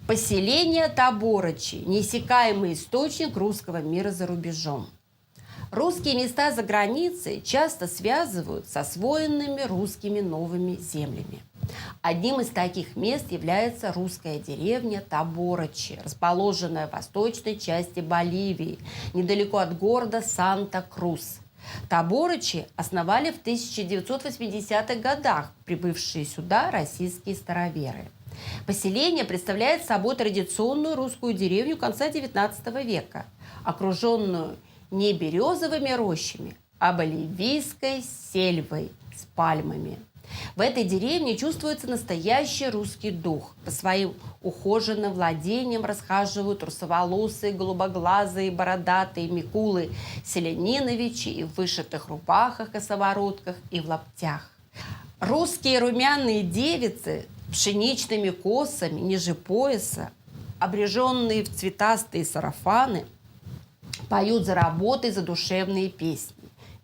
Поселение Таборочи – неиссякаемый источник русского мира за рубежом. Русские места за границей часто связывают с освоенными русскими новыми землями. Одним из таких мест является русская деревня Таборочи, расположенная в восточной части Боливии, недалеко от города Санта-Крус. Таборочи основали в 1980-х годах прибывшие сюда российские староверы. Поселение представляет собой традиционную русскую деревню конца XIX века, окруженную не березовыми рощами, а боливийской сельвой с пальмами. В этой деревне чувствуется настоящий русский дух. По своим ухоженным владениям расхаживают русоволосые, голубоглазые, бородатые микулы селяниновичи и в вышитых рубахах и самородках, и в лаптях. Русские румяные девицы пшеничными косами ниже пояса, обреженные в цветастые сарафаны, поют за работой задушевные песни.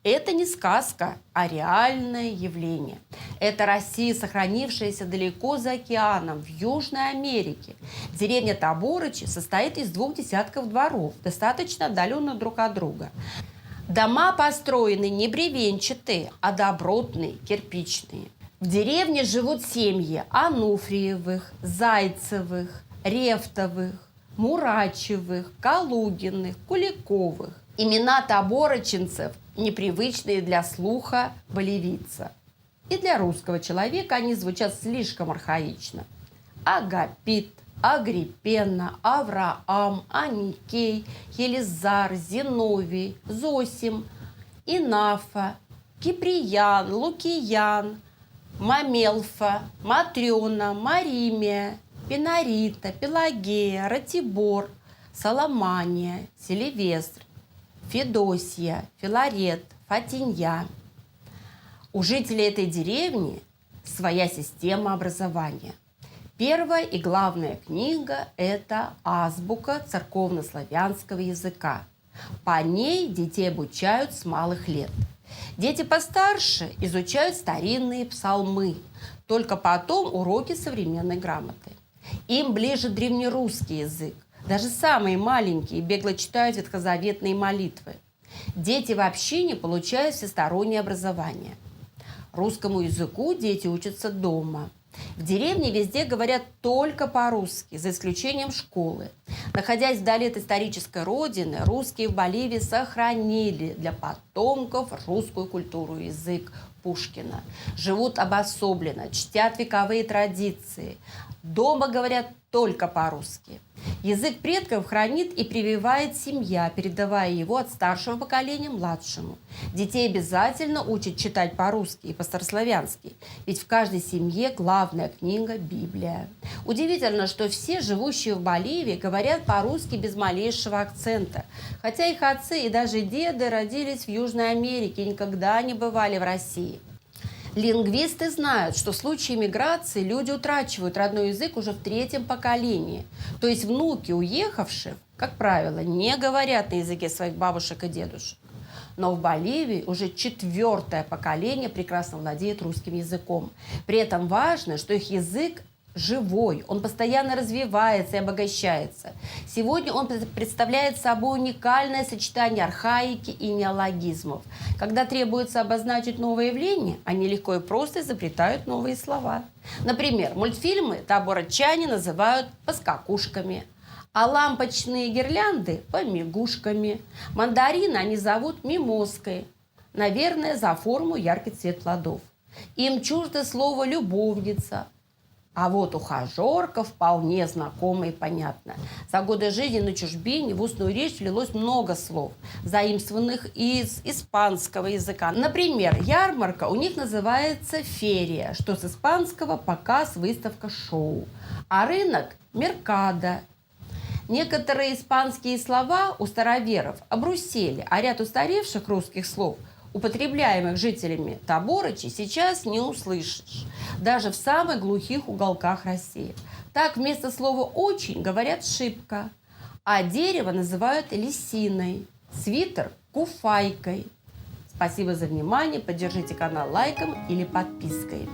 Это не сказка, а реальное явление. Это Россия, сохранившаяся далеко за океаном, в Южной Америке. Деревня Таборочи состоит из 2 десятков дворов, достаточно отдаленных друг от друга. Дома построены не бревенчатые, а добротные, кирпичные. В деревне живут семьи Ануфриевых, Зайцевых, Рефтовых, Мурачевых, Калугиных, Куликовых. Имена таборочинцев непривычные для слуха боливийца. И для русского человека они звучат слишком архаично. Агапит, Агриппена, Авраам, Аникей, Елизар, Зиновий, Зосим, Инафа, Киприян, Лукиян, Мамелфа, Матрена, Маримия, Пенарита, Пелагея, Ратибор, Соломания, Селивестр, Федосия, Филарет, Фатинья. У жителей этой деревни своя система образования. Первая и главная книга – это азбука церковнославянского языка. По ней детей обучают с малых лет. Дети постарше изучают старинные псалмы, только потом уроки современной грамоты. Им ближе древнерусский язык. Даже самые маленькие бегло читают ветхозаветные молитвы. Дети вообще не получают всестороннее образование. Русскому языку дети учатся дома. В деревне везде говорят только по-русски, за исключением школы. Находясь вдали от исторической родины, русские в Боливии сохранили для потомков русскую культуру и язык Пушкина. Живут обособленно, чтят вековые традиции. Дома говорят только по-русски. Язык предков хранит и прививает семья, передавая его от старшего поколения младшему. Детей обязательно учат читать по-русски и по-старославянски, ведь в каждой семье главная книга – Библия. Удивительно, что все живущие в Боливии говорят по-русски без малейшего акцента, хотя их отцы и даже деды родились в Южной Америке и никогда не бывали в России. Лингвисты знают, что в случае миграции люди утрачивают родной язык уже в 3-м поколении. То есть внуки уехавших, как правило, не говорят на языке своих бабушек и дедушек. Но в Боливии уже 4-е поколение прекрасно владеет русским языком. При этом важно, что их язык живой, он постоянно развивается и обогащается. Сегодня он представляет собой уникальное сочетание архаики и неологизмов. Когда требуется обозначить новое явление, они легко и просто изобретают новые слова. Например, мультфильмы таборочане называют поскакушками, а лампочные гирлянды – помигушками. Мандарины они зовут мимоской, наверное, за форму яркий цвет плодов. Им чуждо слово «любовница». А вот ухажерка вполне знакома и понятна. За годы жизни на чужбине в устную речь влилось много слов, заимствованных из испанского языка. Например, ярмарка у них называется ферия, что с испанского показ, выставка, шоу. А рынок – меркадо. Некоторые испанские слова у староверов обрусели, а ряд устаревших русских слов – употребляемых жителями Таборочи, сейчас не услышишь, даже в самых глухих уголках России. Так вместо слова «очень» говорят «шибко», а дерево называют лисиной, свитер – куфайкой. Спасибо за внимание, поддержите канал лайком или подпиской.